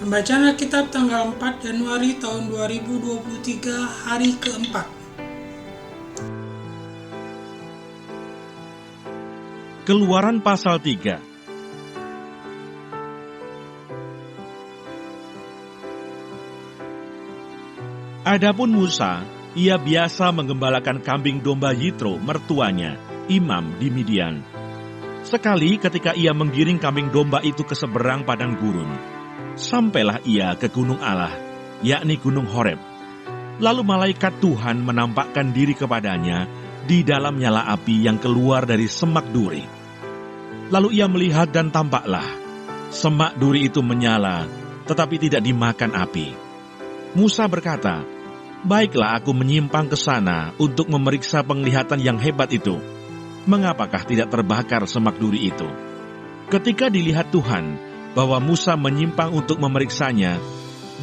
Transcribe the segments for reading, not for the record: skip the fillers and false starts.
Pembacaan Alkitab tanggal 4 Januari tahun 2023, hari keempat. Keluaran pasal 3. Adapun Musa, ia biasa menggembalakan kambing domba Yitro, mertuanya, imam di Midian. Sekali ketika ia menggiring kambing domba itu ke seberang padang gurun, sampailah ia ke gunung Allah, yakni gunung Horeb. Lalu malaikat Tuhan menampakkan diri kepadanya di dalam nyala api yang keluar dari semak duri. Lalu ia melihat dan tampaklah semak duri itu menyala, tetapi tidak dimakan api. Musa berkata, "Baiklah aku menyimpang ke sana untuk memeriksa penglihatan yang hebat itu. Mengapakah tidak terbakar semak duri itu?" Ketika dilihat Tuhan bahwa Musa menyimpang untuk memeriksanya,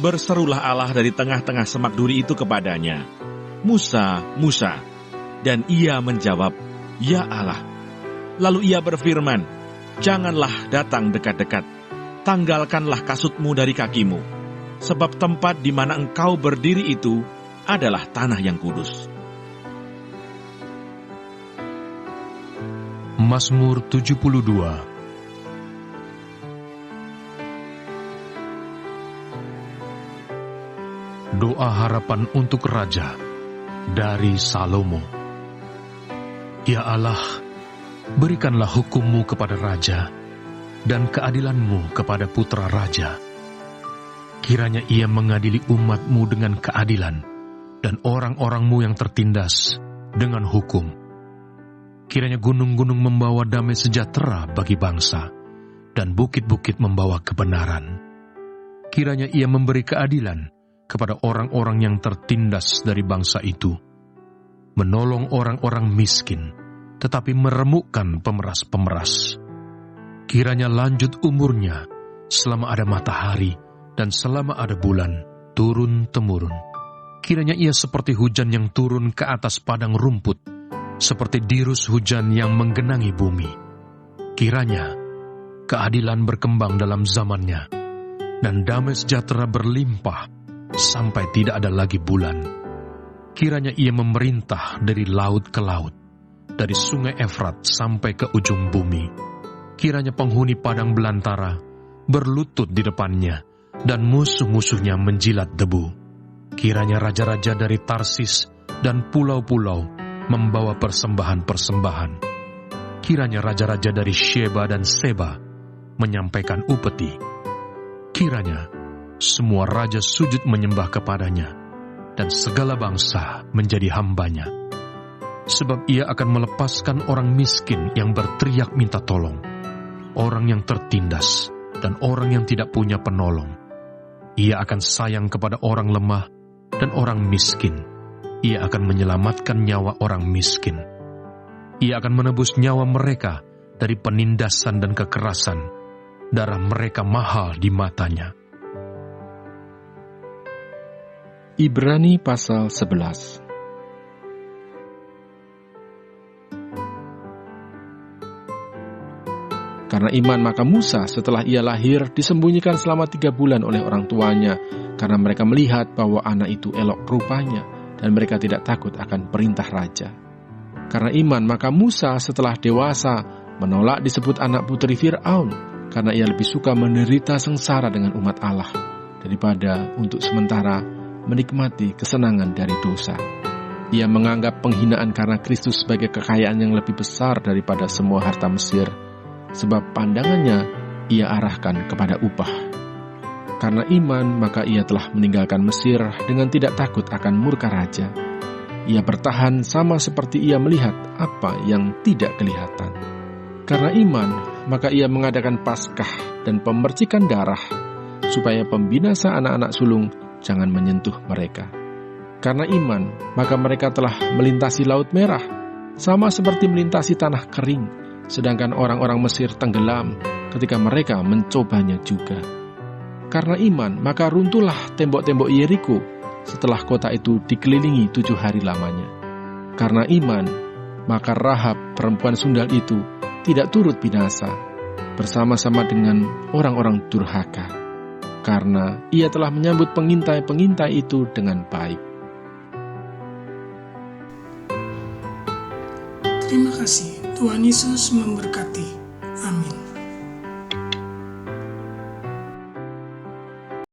berserulah Allah dari tengah-tengah semak duri itu kepadanya, "Musa, Musa." Dan ia menjawab, "Ya Allah." Lalu ia berfirman, "Janganlah datang dekat-dekat, tanggalkanlah kasutmu dari kakimu, sebab tempat di mana engkau berdiri itu adalah tanah yang kudus." Mazmur 72. Doa harapan untuk Raja dari Salomo. Ya Allah, berikanlah hukum-Mu kepada Raja dan keadilan-Mu kepada putra Raja. Kiranya ia mengadili umat-Mu dengan keadilan dan orang-orang-Mu yang tertindas dengan hukum. Kiranya gunung-gunung membawa damai sejahtera bagi bangsa dan bukit-bukit membawa kebenaran. Kiranya ia memberi keadilan kepada orang-orang yang tertindas dari bangsa itu, menolong orang-orang miskin, tetapi meremukkan pemeras-pemeras. Kiranya lanjut umurnya selama ada matahari dan selama ada bulan, turun-temurun. Kiranya ia seperti hujan yang turun ke atas padang rumput, seperti dirus hujan yang menggenangi bumi. Kiranya keadilan berkembang dalam zamannya, dan damai sejahtera berlimpah sampai tidak ada lagi bulan. Kiranya ia memerintah dari laut ke laut, dari sungai Efrat sampai ke ujung bumi. Kiranya penghuni padang belantara berlutut di depannya, dan musuh-musuhnya menjilat debu. Kiranya raja-raja dari Tarsis dan pulau-pulau membawa persembahan-persembahan. Kiranya raja-raja dari Sheba dan Seba menyampaikan upeti. Kiranya semua raja sujud menyembah kepadanya, dan segala bangsa menjadi hambanya. Sebab ia akan melepaskan orang miskin yang berteriak minta tolong, orang yang tertindas, dan orang yang tidak punya penolong. Ia akan sayang kepada orang lemah dan orang miskin. Ia akan menyelamatkan nyawa orang miskin. Ia akan menebus nyawa mereka dari penindasan dan kekerasan. Darah mereka mahal di matanya. Ibrani pasal 11. Karena iman maka Musa setelah ia lahir disembunyikan selama 3 bulan oleh orang tuanya, karena mereka melihat bahwa anak itu elok rupanya, dan mereka tidak takut akan perintah raja. Karena iman maka Musa setelah dewasa menolak disebut anak putri Fir'aun, karena ia lebih suka menderita sengsara dengan umat Allah daripada untuk sementara menikmati kesenangan dari dosa. Ia menganggap penghinaan karena Kristus sebagai kekayaan yang lebih besar daripada semua harta Mesir, sebab pandangannya ia arahkan kepada upah. Karena iman, maka ia telah meninggalkan Mesir dengan tidak takut akan murka raja. Ia bertahan sama seperti ia melihat apa yang tidak kelihatan. Karena iman, maka ia mengadakan Paskah dan pemercikan darah, supaya pembinasa anak-anak sulung jangan menyentuh mereka. Karena iman, maka mereka telah melintasi Laut Merah, sama seperti melintasi tanah kering, sedangkan orang-orang Mesir tenggelam ketika mereka mencobanya juga. Karena iman, maka runtuhlah tembok-tembok Yeriko setelah kota itu dikelilingi 7 hari lamanya. Karena iman, maka Rahab perempuan sundal itu tidak turut binasa bersama-sama dengan orang-orang durhaka. karena ia telah menyambut pengintai-pengintai itu dengan baik. Terima kasih. Tuhan Yesus memberkati. Amin.